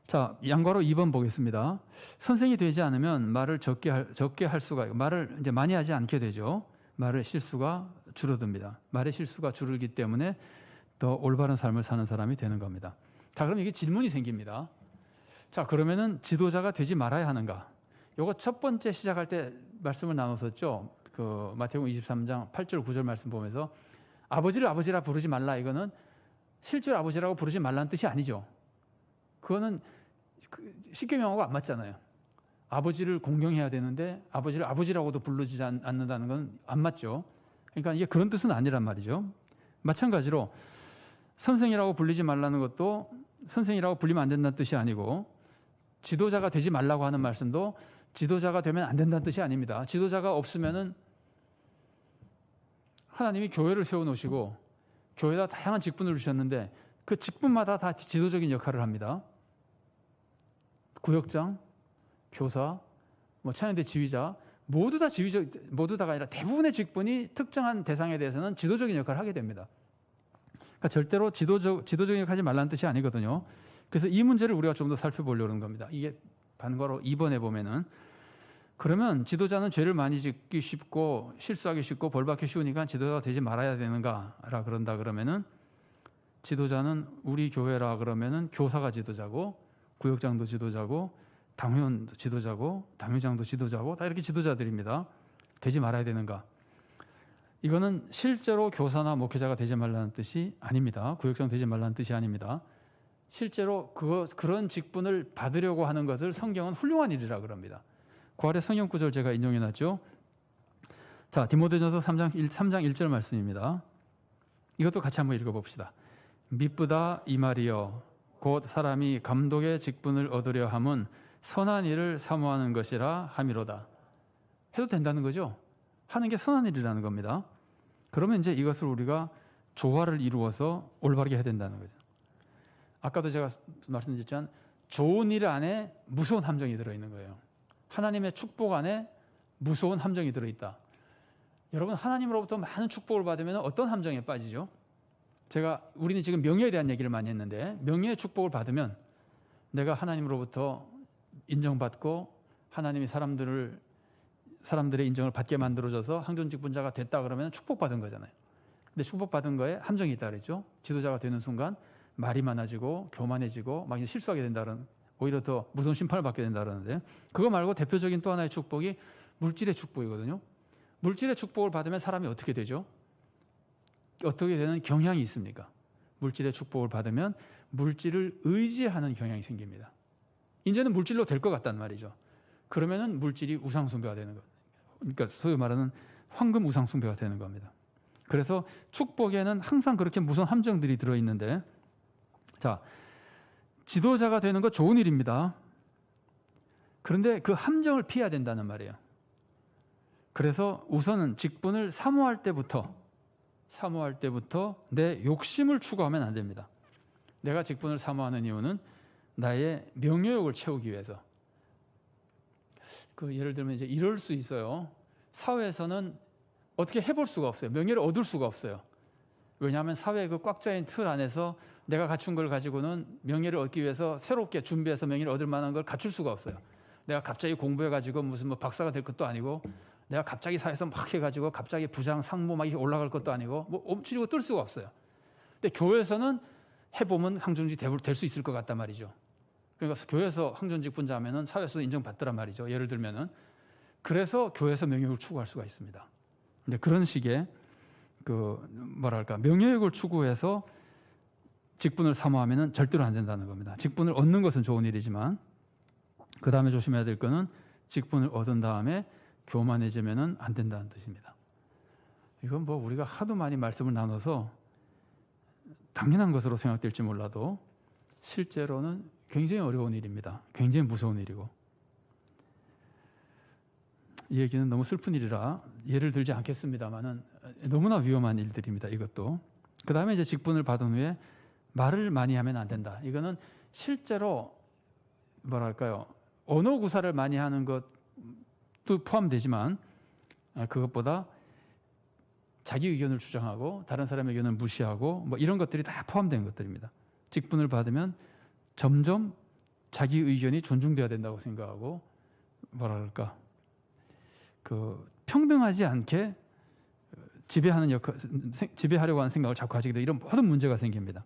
자, 양괄호 2번 보겠습니다. 선생이 되지 않으면 말을 적게 할 수가, 말을 이제 많이 하지 않게 되죠. 말의 실수가 줄어듭니다. 말의 실수가 줄기 때문에 더 올바른 삶을 사는 사람이 되는 겁니다. 자, 그럼 이게 질문이 생깁니다. 자, 그러면은 지도자가 되지 말아야 하는가? 요거 첫 번째 시작할 때 말씀을 나눴었죠. 그 마태복음 23장 8절 9절 말씀 보면서 아버지를 아버지라 부르지 말라. 이거는 실제로 아버지라고 부르지 말라는 뜻이 아니죠. 그거는 십계명하고 안 맞잖아요. 아버지를 공경해야 되는데 아버지를 아버지라고도 부르지 않는다는 건 안 맞죠. 그러니까 이게 그런 뜻은 아니란 말이죠. 마찬가지로 선생이라고 불리지 말라는 것도 선생이라고 불리면 안 된다는 뜻이 아니고 지도자가 되지 말라고 하는 말씀도 지도자가 되면 안 된다는 뜻이 아닙니다. 지도자가 없으면은 하나님이 교회를 세워놓으시고 교회에다 다양한 직분을 주셨는데 그 직분마다 다 지도적인 역할을 합니다. 구역장, 교사, 찬양대 지휘자 모두 다가 아니라 대부분의 직분이 특정한 대상에 대해서는 지도적인 역할을 하게 됩니다. 그러니까 절대로 지도적인 역할 하지 말라는 뜻이 아니거든요. 그래서 이 문제를 우리가 좀 더 살펴보려는 겁니다. 이게 반괄호 2번에 보면은 그러면 지도자는 죄를 많이 짓기 쉽고 실수하기 쉽고 벌받기 쉬우니까 지도자가 되지 말아야 되는가라 그런다 그러면은 지도자는 우리 교회라 그러면은 교사가 지도자고 구역장도 지도자고 당회원도 지도자고 당회장도 지도자고 다 이렇게 지도자들입니다. 되지 말아야 되는가? 이거는 실제로 교사나 목회자가 되지 말라는 뜻이 아닙니다. 구역장 되지 말라는 뜻이 아닙니다. 실제로 그런 직분을 받으려고 하는 것을 성경은 훌륭한 일이라 그럽니다. 그 아래 성경 구절 제가 인용해 놨죠. 자, 디모데전서 3장 1절 말씀입니다. 이것도 같이 한번 읽어봅시다. 미쁘다 이 말이여 곧 사람이 감독의 직분을 얻으려 함은 선한 일을 사모하는 것이라 함이로다. 해도 된다는 거죠. 하는 게 선한 일이라는 겁니다. 그러면 이제 이것을 우리가 조화를 이루어서 올바르게 해야 된다는 거죠. 아까도 제가 말씀드렸지만 좋은 일 안에 무서운 함정이 들어있는 거예요. 하나님의 축복 안에 무서운 함정이 들어있다. 여러분, 하나님으로부터 많은 축복을 받으면 어떤 함정에 빠지죠? 우리는 지금 명예에 대한 얘기를 많이 했는데 명예의 축복을 받으면 내가 하나님으로부터 인정받고 하나님이 사람들의 인정을 받게 만들어줘서 항존직분자가 됐다 그러면 축복받은 거잖아요. 근데 축복받은 거에 함정이 있다 그랬죠. 지도자가 되는 순간 말이 많아지고 교만해지고 막 실수하게 된다는, 오히려 더 무서운 심판을 받게 된다 그러는데, 그거 말고 대표적인 또 하나의 축복이 물질의 축복이거든요. 물질의 축복을 받으면 사람이 어떻게 되죠? 어떻게 되는 경향이 있습니까? 물질의 축복을 받으면 물질을 의지하는 경향이 생깁니다. 이제는 물질로 될 것 같단 말이죠. 그러면은 물질이 우상숭배가 되는 거예요. 그러니까 소위 말하는 황금 우상숭배가 되는 겁니다. 그래서 축복에는 항상 그렇게 무서운 함정들이 들어있는데, 자, 지도자가 되는 거 좋은 일입니다. 그런데 그 함정을 피해야 된다는 말이에요. 그래서 우선은 직분을 사모할 때부터 내 욕심을 추구하면 안 됩니다. 내가 직분을 사모하는 이유는 나의 명예욕을 채우기 위해서. 예를 들면 이제 이럴 수 있어요. 사회에서는 어떻게 해볼 수가 없어요. 명예를 얻을 수가 없어요. 왜냐하면 사회의 그 꽉 짜인 틀 안에서 내가 갖춘 걸 가지고는 명예를 얻기 위해서 새롭게 준비해서 명예를 얻을 만한 걸 갖출 수가 없어요. 내가 갑자기 공부해가지고 무슨 박사가 될 것도 아니고, 내가 갑자기 사회에서 막 해가지고 갑자기 부장, 상무 막 올라갈 것도 아니고, 엎치고 뜰 수가 없어요. 근데 교회에서는 해보면 항존직 될 수 있을 것 같단 말이죠. 그러니까 교회에서 항존직 분자하면은 사회에서 인정받더란 말이죠. 예를 들면은. 그래서 교회에서 명예욕을 추구할 수가 있습니다. 근데 그런 식의 명예욕을 추구해서 직분을 사모하면은 절대로 안 된다는 겁니다. 직분을 얻는 것은 좋은 일이지만 그 다음에 조심해야 될 거는 직분을 얻은 다음에 교만해지면은 안 된다는 뜻입니다. 이건 우리가 하도 많이 말씀을 나눠서 당연한 것으로 생각될지 몰라도 실제로는 굉장히 어려운 일입니다. 굉장히 무서운 일이고, 이 얘기는 너무 슬픈 일이라 예를 들지 않겠습니다만은 너무나 위험한 일들입니다. 이것도. 그 다음에 이제 직분을 받은 후에 말을 많이 하면 안 된다. 이거는 실제로 언어 구사를 많이 하는 것도 포함되지만 그것보다 자기 의견을 주장하고 다른 사람의 의견을 무시하고 이런 것들이 다 포함된 것들입니다. 직분을 받으면 점점 자기 의견이 존중돼야 된다고 생각하고 뭐라 그럴까 평등하지 않게 지배하려고 하는 생각을 자꾸 가지게 돼 이런 모든 문제가 생깁니다.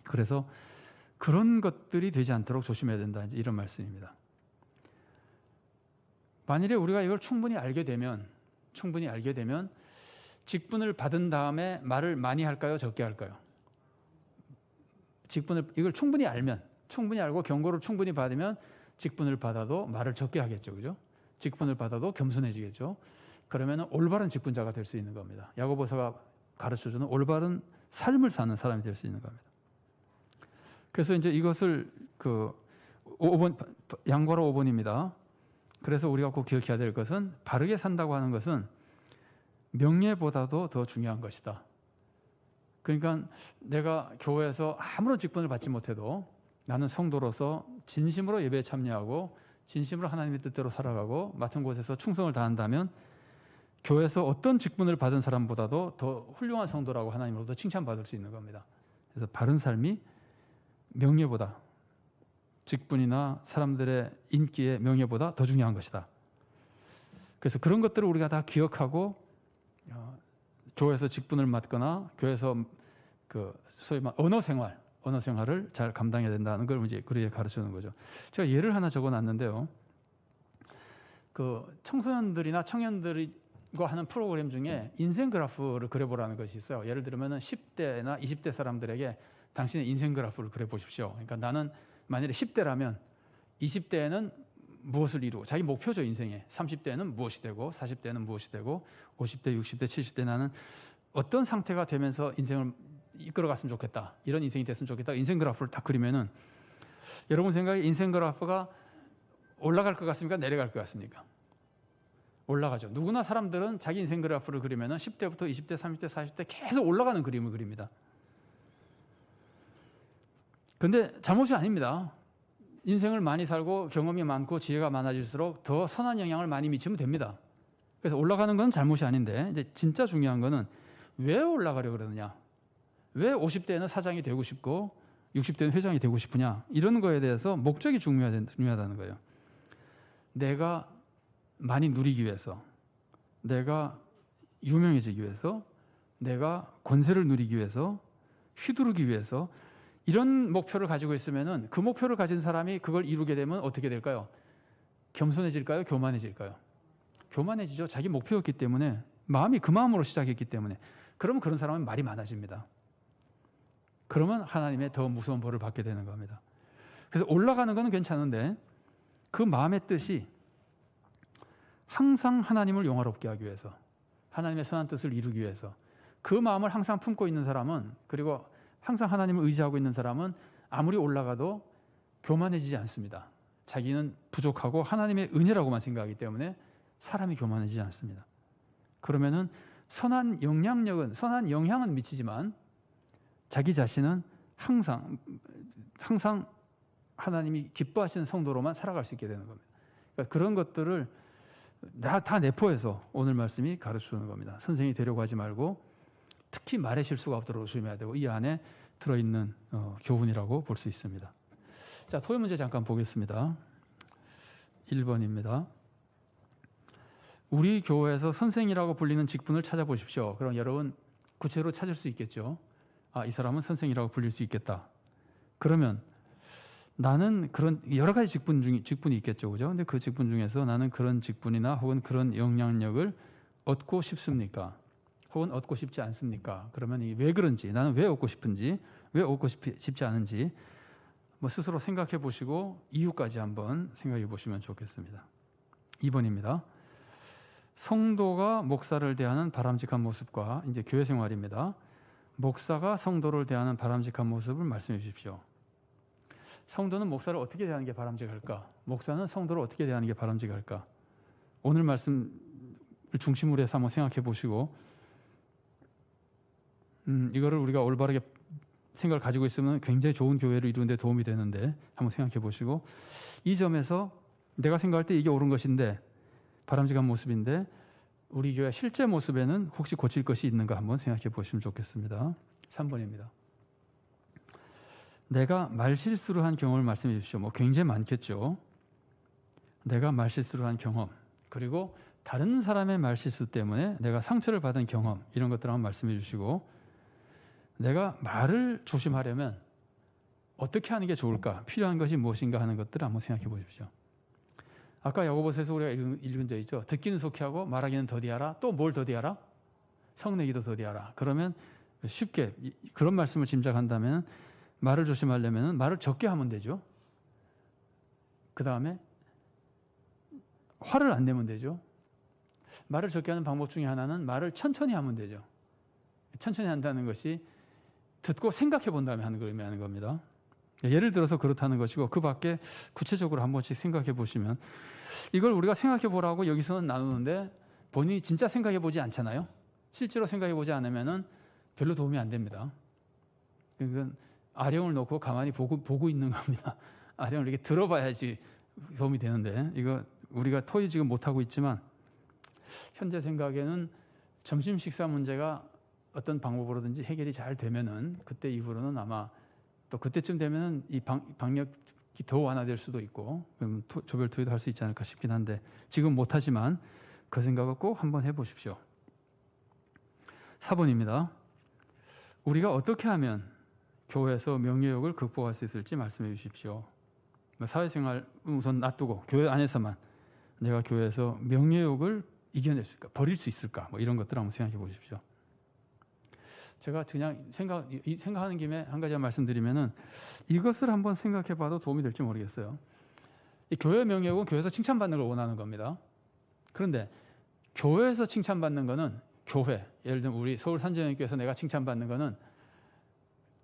그래서 그런 것들이 되지 않도록 조심해야 된다. 이제 이런 말씀입니다. 만일에 우리가 이걸 충분히 알게 되면 직분을 받은 다음에 말을 많이 할까요? 적게 할까요? 이걸 충분히 알고 경고를 충분히 받으면 직분을 받아도 말을 적게 하겠죠. 그죠? 직분을 받아도 겸손해지겠죠. 그러면 올바른 직분자가 될 수 있는 겁니다. 야고보서가 가르쳐주는 올바른 삶을 사는 사람이 될 수 있는 겁니다. 그래서 이제 이것을 5번, 양괄호 5번입니다. 그래서 우리가 꼭 기억해야 될 것은 바르게 산다고 하는 것은 명예보다도 더 중요한 것이다. 그러니까 내가 교회에서 아무런 직분을 받지 못해도 나는 성도로서 진심으로 예배에 참여하고 진심으로 하나님의 뜻대로 살아가고 맡은 곳에서 충성을 다한다면 교회에서 어떤 직분을 받은 사람보다도 더 훌륭한 성도라고 하나님으로부터 칭찬받을 수 있는 겁니다. 그래서 바른 삶이 명예보다 직분이나 사람들의 인기의 명예보다 더 중요한 것이다. 그래서 그런 것들을 우리가 다 기억하고 교회에서 직분을 맡거나 교회에서 소위 말 언어 생활을 잘 감당해야 된다는 걸 이제 그렇게 가르치는 거죠. 제가 예를 하나 적어놨는데요. 청소년들이나 청년들과 하는 프로그램 중에 인생 그래프를 그려보라는 것이 있어요. 예를 들면은 10대나 20대 사람들에게 당신의 인생 그래프를 그려보십시오. 그러니까 나는 만일에 10대라면 20대에는 무엇을 이루고 자기 목표죠 인생에 30대는 무엇이 되고 40대는 무엇이 되고 50대, 60대, 70대 나는 어떤 상태가 되면서 인생을 이끌어갔으면 좋겠다. 이런 인생이 됐으면 좋겠다. 인생 그래프를 딱 그리면은 여러분 생각에 인생 그래프가 올라갈 것 같습니까? 내려갈 것 같습니까? 올라가죠. 누구나 사람들은 자기 인생 그래프를 그리면은 10대부터 20대, 30대, 40대 계속 올라가는 그림을 그립니다. 근데 잘못이 아닙니다. 인생을 많이 살고 경험이 많고 지혜가 많아질수록 더 선한 영향을 많이 미치면 됩니다. 그래서 올라가는 건 잘못이 아닌데 이제 진짜 중요한 거는 왜 올라가려고 그러느냐. 왜 50대에는 사장이 되고 싶고 60대는 회장이 되고 싶으냐. 이런 거에 대해서 목적이 중요하다는 거예요. 내가 많이 누리기 위해서, 내가 유명해지기 위해서, 내가 권세를 누리기 위해서, 휘두르기 위해서 이런 목표를 가지고 있으면은 그 목표를 가진 사람이 그걸 이루게 되면 어떻게 될까요? 겸손해질까요? 교만해질까요? 교만해지죠. 자기 목표였기 때문에 마음이 그 마음으로 시작했기 때문에 그러면 그런 사람은 말이 많아집니다. 그러면 하나님의 더 무서운 벌을 받게 되는 겁니다. 그래서 올라가는 건 괜찮은데 그 마음의 뜻이 항상 하나님을 영화롭게 하기 위해서 하나님의 선한 뜻을 이루기 위해서 그 마음을 항상 품고 있는 사람은 그리고 항상 하나님을 의지하고 있는 사람은 아무리 올라가도 교만해지지 않습니다. 자기는 부족하고 하나님의 은혜라고만 생각하기 때문에 사람이 교만해지지 않습니다. 그러면은 선한 영향은 미치지만 자기 자신은 항상 하나님이 기뻐하시는 성도로만 살아갈 수 있게 되는 겁니다. 그러니까 그런 것들을 다 내포해서 오늘 말씀이 가르쳐주는 겁니다. 선생이 되려고 하지 말고 특히 말의 실수가 없도록 조심해야 되고 이 안에 들어있는 교훈이라고 볼 수 있습니다. 자, 토요 문제 잠깐 보겠습니다. 1번입니다. 우리 교회에서 선생이라고 불리는 직분을 찾아보십시오. 그럼 여러분 구체로 찾을 수 있겠죠. 이 사람은 선생이라고 불릴 수 있겠다. 그러면 나는 그런 여러 가지 직분이 있겠죠. 그죠? 근데 그 직분 중에서 나는 그런 직분이나 혹은 그런 영향력을 얻고 싶습니까? 혹은 얻고 싶지 않습니까? 그러면 왜 그런지, 나는 왜 얻고 싶은지, 왜 얻고 싶지 않은지 스스로 생각해 보시고 이유까지 한번 생각해 보시면 좋겠습니다. 2번입니다. 성도가 목사를 대하는 바람직한 모습과 이제 교회 생활입니다. 목사가 성도를 대하는 바람직한 모습을 말씀해 주십시오. 성도는 목사를 어떻게 대하는 게 바람직할까? 목사는 성도를 어떻게 대하는 게 바람직할까? 오늘 말씀을 중심으로 해서 한번 생각해 보시고 이거를 우리가 올바르게 생각을 가지고 있으면 굉장히 좋은 교회를 이루는 데 도움이 되는데 한번 생각해 보시고 이 점에서 내가 생각할 때 이게 옳은 것인데 바람직한 모습인데 우리 교회 실제 모습에는 혹시 고칠 것이 있는가 한번 생각해 보시면 좋겠습니다. 3번입니다. 내가 말실수를 한 경험을 말씀해 주십시오. 뭐 굉장히 많겠죠. 내가 말실수를 한 경험, 그리고 다른 사람의 말실수 때문에 내가 상처를 받은 경험, 이런 것들 한번 말씀해 주시고, 내가 말을 조심하려면 어떻게 하는 게 좋을까? 필요한 것이 무엇인가 하는 것들을 한번 생각해 보십시오. 아까 야고보서에서 우리가 읽은 적 있죠. 듣기는 속히하고 말하기는 더디하라. 또 뭘 더디하라? 성내기도 더디하라. 그러면 쉽게 그런 말씀을 짐작한다면 말을 조심하려면 말을 적게 하면 되죠. 그 다음에 화를 안 내면 되죠. 말을 적게 하는 방법 중에 하나는 말을 천천히 하면 되죠. 천천히 한다는 것이 듣고 생각해 본 다음에 하는 걸 의미하는 겁니다. 예를 들어서 그렇다는 것이고, 그 밖에 구체적으로 한 번씩 생각해 보시면, 이걸 우리가 생각해 보라고 여기서는 나누는데 본인이 진짜 생각해 보지 않잖아요. 실제로 생각해 보지 않으면 별로 도움이 안 됩니다. 그건 아령을 놓고 가만히 보고 있는 겁니다. 아령을 이렇게 들어봐야지 도움이 되는데, 이거 우리가 토의 지금 못하고 있지만 현재 생각에는 점심 식사 문제가 어떤 방법으로든지 해결이 잘 되면은 그때 이후로는 아마 또 그때쯤 되면은 이 방역이 더 완화될 수도 있고, 그러면 조별 토의도 할 수 있지 않을까 싶긴 한데, 지금 못하지만 그 생각을 꼭 한번 해보십시오. 4번입니다. 우리가 어떻게 하면 교회에서 명예욕을 극복할 수 있을지 말씀해 주십시오. 사회생활 우선 놔두고 교회 안에서만 내가 교회에서 명예욕을 이겨낼 수 있을까, 버릴 수 있을까, 뭐 이런 것들 한번 생각해 보십시오. 제가 그냥 생각하는 김에 한 가지 말씀드리면은, 이것을 한번 생각해 봐도 도움이 될지 모르겠어요. 이 교회 명예욕은 교회에서 칭찬받는 걸 원하는 겁니다. 그런데 교회에서 칭찬받는 거는 예를 들면 우리 서울 산정교회에서 내가 칭찬받는 거는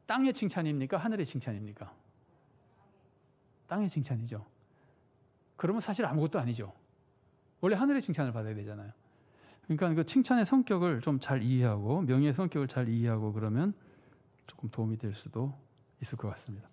땅의 칭찬입니까? 하늘의 칭찬입니까? 땅의 칭찬이죠. 그러면 사실 아무것도 아니죠. 원래 하늘의 칭찬을 받아야 되잖아요. 그러니까 그 칭찬의 성격을 좀 잘 이해하고, 명예의 성격을 잘 이해하고 그러면 조금 도움이 될 수도 있을 것 같습니다.